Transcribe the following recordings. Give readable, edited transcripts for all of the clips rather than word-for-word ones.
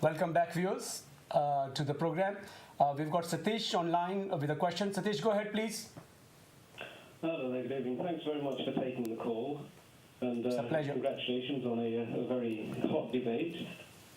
Welcome back, viewers, to the program. We've got Satish online with a question. Satish, go ahead, please. Hello there, good evening. Thanks very much for taking the call. And It's a pleasure. congratulations on a very hot debate.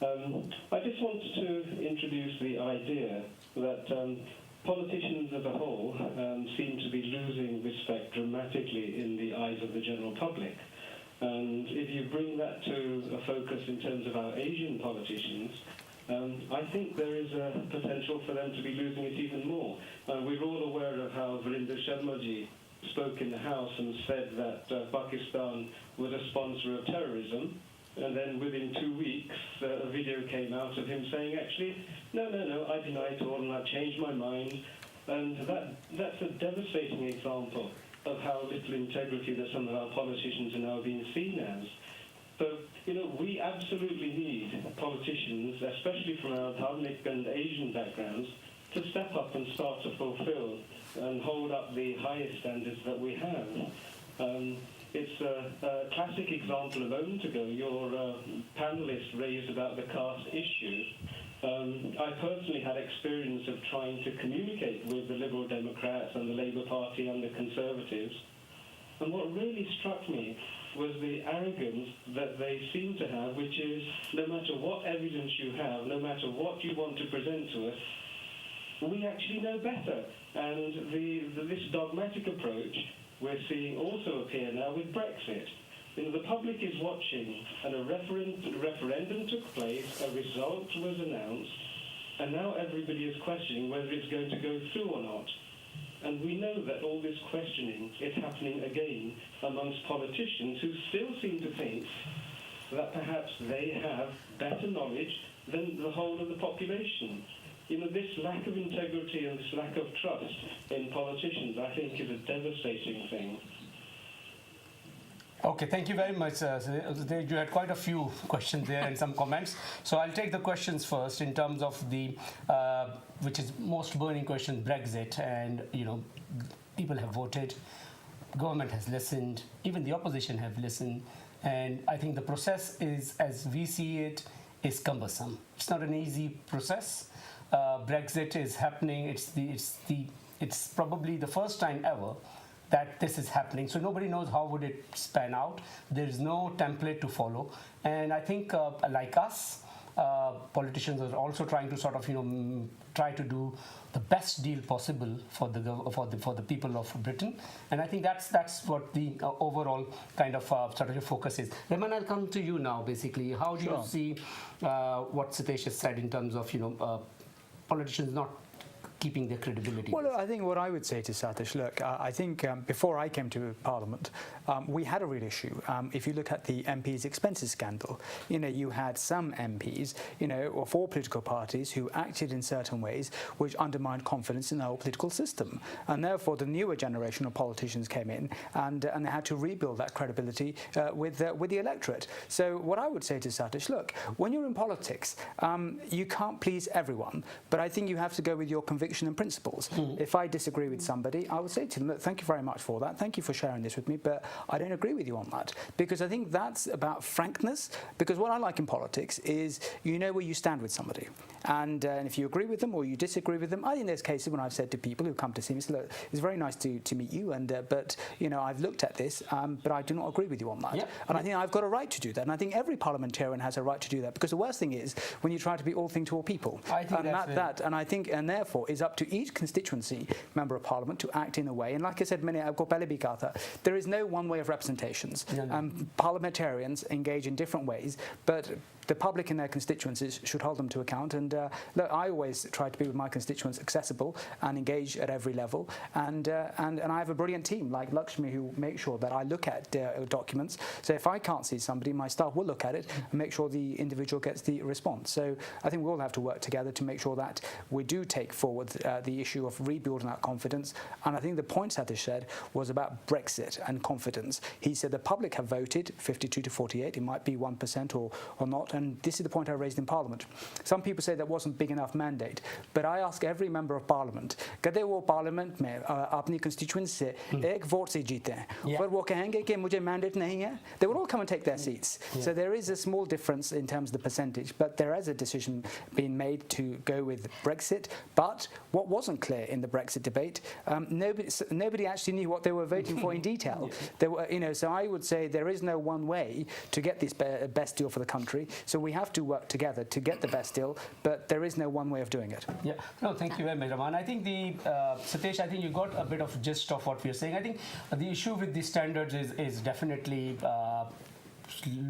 I just wanted to introduce the idea that politicians as a whole seem to be losing respect dramatically in the eyes of the general public. And if you bring that to a focus in terms of our Asian politicians, I think there is a potential for them to be losing it even more. We're all aware of how Varinder Sharmaji spoke in the House and said that Pakistan was a sponsor of terrorism. And then within 2 weeks, a video came out of him saying, actually, no, I deny it all and I've changed my mind. And that's a devastating example of how little integrity that some of our politicians are now being seen as. So, we absolutely need politicians, especially from our Dharmic and Asian backgrounds, to step up and start to fulfill and hold up the highest standards that we have. It's a classic example a moment ago. Your panelist raised about the caste issue. I personally had experience of trying to communicate with the Liberal Democrats and the Labour Party and the Conservatives. And what really struck me was the arrogance that they seem to have, which is no matter what evidence you have, no matter what you want to present to us, we actually know better. And this dogmatic approach we're seeing also appear now with Brexit. The public is watching, and a referendum took place, a result was announced, and now everybody is questioning whether it's going to go through or not. And we know that all this questioning is happening again amongst politicians who still seem to think that perhaps they have better knowledge than the whole of the population. This lack of integrity and this lack of trust in politicians, I think, is a devastating thing. Okay, thank you very much. You had quite a few questions there and some comments. So I'll take the questions first in terms of the, which is most burning question, Brexit. And, people have voted, government has listened, even the opposition have listened. And I think the process is, as we see it, is cumbersome. It's not an easy process. Brexit is happening. It's probably the first time ever that this is happening. So nobody knows how would it span out. There is no template to follow. And I think, like us, politicians are also trying to sort of, try to do the best deal possible for the people of Britain. And I think that's what the overall kind of sort of focus is. Rehman, I'll come to you now. Basically, how do you see what Satish has said in terms of politicians not keeping their credibility? Well, I think what I would say to Satish, look, I think before I came to Parliament, we had a real issue. If you look at the MPs' expenses scandal, you had some MPs, or four political parties who acted in certain ways which undermined confidence in the whole political system. And therefore, the newer generation of politicians came in and they had to rebuild that credibility with the electorate. So what I would say to Satish, look, when you're in politics, you can't please everyone, but I think you have to go with your conviction and principles. If I disagree with somebody, I would say to them, look, thank you very much for that. Thank you for sharing this with me, but I don't agree with you on that. Because I think that's about frankness. Because what I like in politics is you know where you stand with somebody. And if you agree with them or you disagree with them, I think there's cases when I've said to people who come to see me, look, it's very nice to meet you, but I've looked at this, but I do not agree with you on that. Yep. And I think I've got a right to do that. And I think every parliamentarian has a right to do that. Because the worst thing is when you try to be all thing to all people. I think and therefore is up to each constituency member of Parliament to act in a way. And like I said, there is no one way of representations. No. Parliamentarians engage in different ways, but the public and their constituencies should hold them to account. And look, I always try to be with my constituents accessible and engage at every level. And I have a brilliant team like Lakshmi who make sure that I look at documents. So if I can't see somebody, my staff will look at it and make sure the individual gets the response. So I think we all have to work together to make sure that we do take forward with the issue of rebuilding that confidence. And I think the point Satish said was about Brexit and confidence. He said the public have voted 52 to 48. It might be 1% or not. And this is the point I raised in Parliament. Some people say that wasn't big enough mandate. But I ask every member of Parliament, कदे वो Parliament में अपनी constituency से एक vote से जीते हैं, पर वो कहेंगे कि मुझे mandate नहीं है, they will all come and take their seats. So there is a small difference in terms of the percentage, but there is a decision being made to go with Brexit. But what wasn't clear in the Brexit debate, nobody actually knew what they were voting for in detail. There were, so I would say there is no one way to get this best deal for the country. So we have to work together to get the best deal, but there is no one way of doing it. Yeah, no, thank you very much, Raman. I think Satish, I think you got a bit of gist of what we are saying. I think the issue with the standards is definitely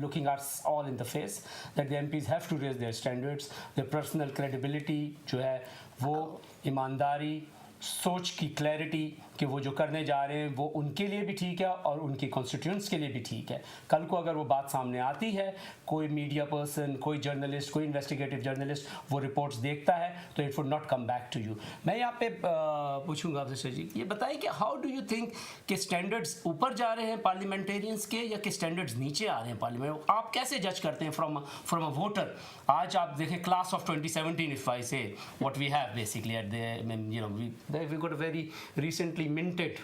looking us all in the face, that the MPs have to raise their standards, their personal credibility जो है वो ईमानदारी, सोच की clarity कि वो जो करने जा रहे हैं वो उनके लिए भी ठीक है और उनके कॉन्स्टिट्यूएंट्स के लिए भी ठीक है. कल को अगर वो बात सामने आती है, कोई मीडिया पर्सन, कोई जर्नलिस्ट, कोई इन्वेस्टिगेटिव जर्नलिस्ट वो रिपोर्ट्स देखता है, तो it would not come back to you. मैं यहाँ पे पूछूंगा आपसे सर जी, ये बताइए कि हाउ डू यू थिंक कि स्टैंडर्ड्स ऊपर जा रहे हैं पार्लियामेंटेरियंस के या कि स्टैंडर्ड्स नीचे आ रहे हैं पार्लियामेंट? आप कैसे जज करते हैं फ्रॉम अ वोटर? आज आप देखें class of 2017, if I say what we have basically at the we got a very recently minted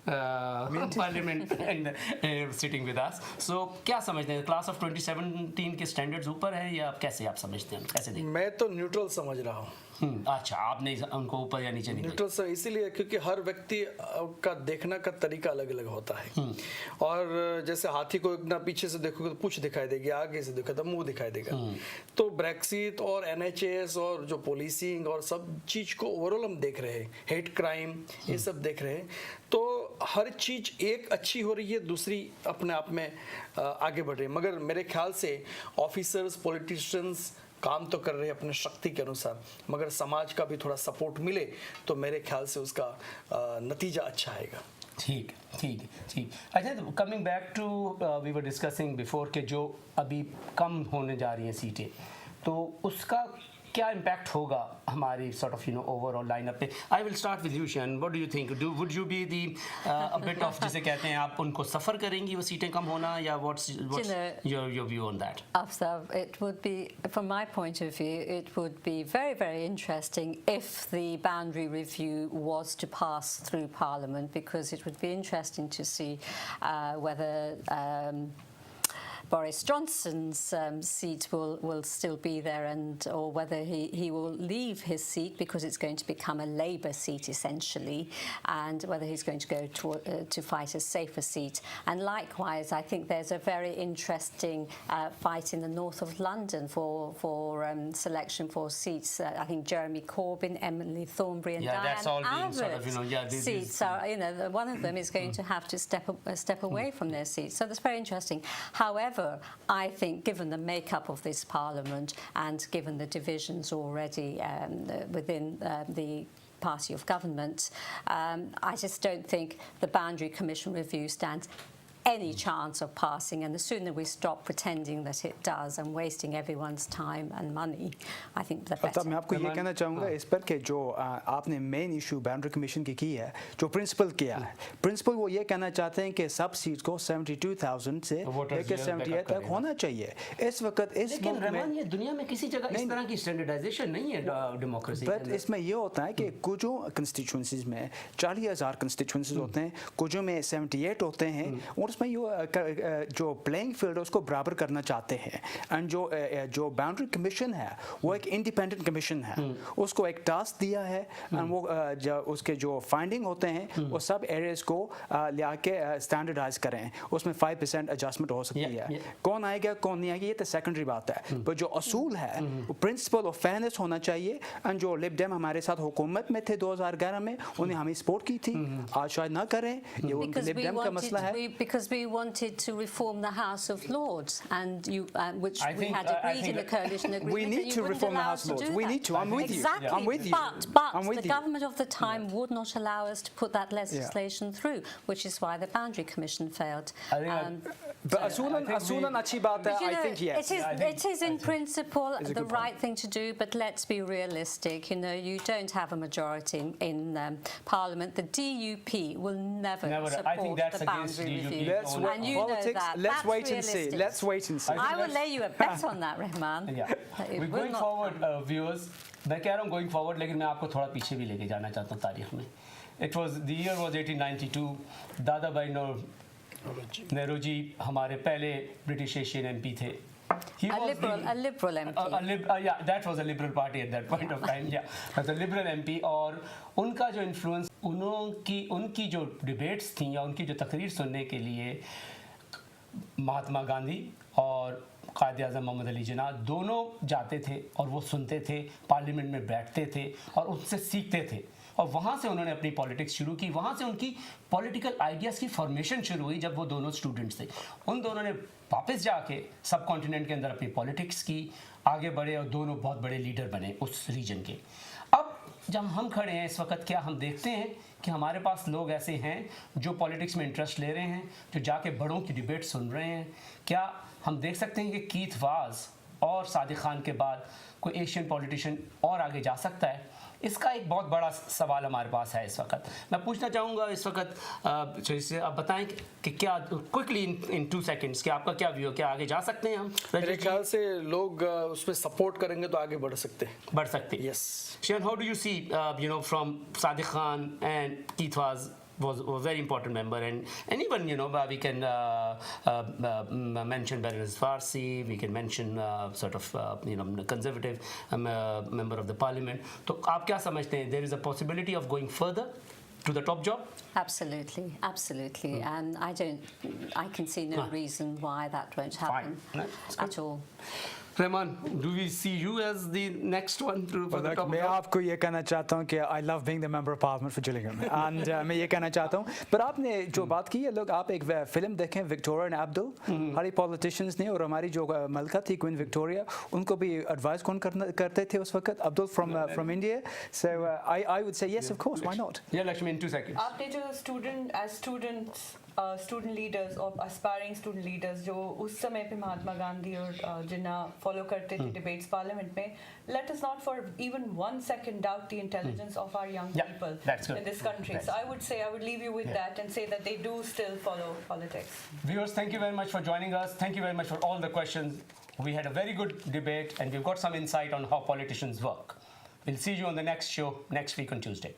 parliament and sitting with us. So क्या समझते हैं, क्लास ऑफ 2017 के स्टैंडर्ड्स ऊपर है या कैसे आप समझते हैं, कैसे देखते हैं? मैं तो न्यूट्रल समझ रहा हूँ. अच्छा, आपने उनको ऊपर या नीचे नहीं न्यूट्रल सर इसीलिए क्योंकि हर व्यक्ति का देखने का तरीका अलग अलग होता है. और जैसे हाथी को ना पीछे से देखोगे तो पूंछ दिखाई देगी, आगे से देखो तो मुंह दिखाई देगा. तो ब्रेक्सिट और NHS और जो पॉलिसिंग और सब चीज को ओवरऑल हम देख रहे हैं, हेट क्राइम ये सब देख रहे हैं. तो हर चीज एक अच्छी हो रही है, दूसरी अपने आप में आगे बढ़ रही है. मगर मेरे ख्याल से ऑफिसर्स, पॉलिटिशियंस काम तो कर रहे हैं अपने शक्ति के अनुसार, मगर समाज का भी थोड़ा सपोर्ट मिले तो मेरे ख्याल से उसका नतीजा अच्छा आएगा. ठीक. अच्छा, coming back to we were discussing before के जो अभी कम होने जा रही हैं सीटें, तो उसका क्या इम्पैक्ट होगा हमारी sort of overall lineup पे? I will start with you, Shan. What do you think? Would you be the a bit of जिसे कहते हैं आप उनको सफ़र करेंगी वो सीटें कम होना, या what's your view on that? Afsar, it would be, from my point of view, it would be very, very interesting if the boundary review was to pass through Parliament, because it would be interesting to see whether Boris Johnson's seat will still be there, or whether he will leave his seat because it's going to become a Labour seat essentially, and whether he's going to go to fight a safer seat. And likewise, I think there's a very interesting fight in the north of London for selection for seats. I think Jeremy Corbyn, Emily Thornberry, and that's all Diane being sort of, Abbott seats are, one of them is going to have to step away from their seats. So that's very interesting. However, I think, given the makeup of this Parliament and given the divisions already within the party of government, I just don't think the Boundary Commission review stands any chance of passing, and the sooner we stop pretending that it does and wasting everyone's time and money, I think the better. तब मैं आपको ये कहना चाहूँगा इस पर कि जो आपने मेन इशू बाउंड्री कमीशन की है, जो प्रिंसिपल किया है, प्रिंसिपल वो ये कहना चाहते हैं कि सब सीट को 72,000 से लेकर 78 तक होना चाहिए. इस वक्त इस लेकिन रहमान, ये दुनिया में किसी जगह इस तरह की स्टैंडर्डाइजेशन नहीं है डेमोक्रेसी. बट इसमें ये होता है कि कुछ कंस्टिट्यूंसीज में 40,000 कंस्टिट्यूंसीज होते हैं, कुछ में 78 होते हैं, और उसमें जो प्लेइंग फील्ड है उसको बराबर करना चाहते हैं. एंड जो बाउंड्री कमीशन है वो एक इंडिपेंडेंट कमीशन है, उसको एक टास्क दिया है, एंड वो उसके जो फाइंडिंग होते हैं वो सब एरियाज को ले के स्टैंडर्डाइज करें. उसमें 5% एडजस्टमेंट हो सकती है. कौन आएगा कौन नहीं आएगा ये तो सेकेंडरी बात है, पर जो असूल है वो प्रिंसिपल ऑफ फेयरनेस होना चाहिए. एंड जो लिब डेम हमारे साथ हुकूमत में थे 2011 में, उन्हें हमें सपोर्ट की थी, आज शायद ना करें, ये उनके लिब डेम का मसला है. Because we wanted to reform the House of Lords, and which we had agreed in the coalition agreement. We need to reform the House of Lords. We need to. I'm with you. Exactly. I'm with you. But the government of the time would not allow us to put that legislation through, which is why the Boundary Commission failed. But असूलन अच्छी बात है. But you I know, think yes. it is in principle It's a the good right thing to do, but let's be realistic. You know, you don't have a majority in Parliament. The DUP will never Never. support I think that's the against boundary DUP. review. Let's And wait. you know Politics. that. Let's That's wait and see. realistic. Let's wait and see. I will lay you a bet on that, Rahman. Yeah. That it We're will going not forward, happen. viewers. मैं कह रहा हूँ going forward, लेकिन मैं आपको थोड़ा पीछे भी लेके जाना चाहता हूँ तारीख में. The year was 1892. दादा भाई नेहरूजी हमारे पहले ब्रिटिश एशियन एमपी थे. A liberal MP. Yeah, that was a liberal party at that point of time. Yeah, as a liberal MP. और उनका जो इन्फ्लुएंस, उनकी जो डिबेट्स थी या उनकी जो तकरीर सुनने के लिए महात्मा गांधी और कायद आज़म मोहम्मद अली जिन्ना दोनों जाते थे और वो सुनते थे, पार्लियामेंट में बैठते थे और उससे सीखते थे. और वहाँ से उन्होंने अपनी पॉलिटिक्स शुरू की. वहाँ से उनकी पॉलिटिकल आइडियाज़ की फॉर्मेशन शुरू हुई जब वो दोनों स्टूडेंट्स थे. उन दोनों ने वापस जाके सब कॉन्टिनेंट के अंदर अपनी पॉलिटिक्स की, आगे बढ़े और दोनों बहुत बड़े लीडर बने उस रीजन के. अब जब हम खड़े हैं इस वक्त, क्या हम देखते हैं कि हमारे पास लोग ऐसे हैं जो पॉलिटिक्स में इंटरेस्ट ले रहे हैं, जो जाके बड़ों की डिबेट सुन रहे हैं? क्या हम देख सकते हैं कि कीथ वाज और सादिक खान के बाद कोई एशियन पॉलिटिशियन और आगे जा सकता है? इसका एक बहुत बड़ा सवाल हमारे पास है इस वक्त. मैं पूछना चाहूँगा इस वक्त इससे आप बताएं कि क्या क्विकली इन 2 seconds कि आपका क्या व्यू है, क्या आगे जा सकते हैं हम? मेरे ख्याल से लोग उसमें सपोर्ट करेंगे तो आगे बढ़ सकते हैं. बढ़ सकते हैं. Yes. Shian, how do you see, from Sadiq Khan and Keith was a very important member, and even we can mention Baroness Farsi, we can mention conservative member of the parliament. तो आप क्या समझते हैं? There is a possibility of going further to the top job? Absolutely, absolutely, and I can see no reason why that won't happen Fine. at all. Rahman, do we see you as the next one for the top मैं job? आपको ये कहना चाहता हूँ कि I love being the member of parliament for Gillingham and मैं ये कहना चाहता हूँ. पर आपने जो बात की है, लोग आप एक फिल्म देखें विक्टोरिया एंड अब्दुल, हमारी पॉलिटिशियंस ने और हमारी जो मलका थी क्वीन विक्टोरिया, उनको भी एडवाइस कौन करते थे उस वक्त? Abdul from India. So I would say yes, of course, why not? Yeah, Lakshmi, in 2 seconds. आपने जो स्टूडेंट लीडर्स और एस्पायरिंग स्टूडेंट लीडर्स जो उस समय पे महात्मा गांधी और जिन्ना फॉलो करते थे डिबेट्स पार्लियामेंट में, let us not for even 1 second doubt the intelligence of our young Yeah, people that's good. in this country. So I would leave you with that and say that they do still follow politics. Viewers, thank you very much for joining us. Thank you very much for all the questions. We had a very good debate and we've got some insight on how politicians work. We'll see you on the next show next week on Tuesday.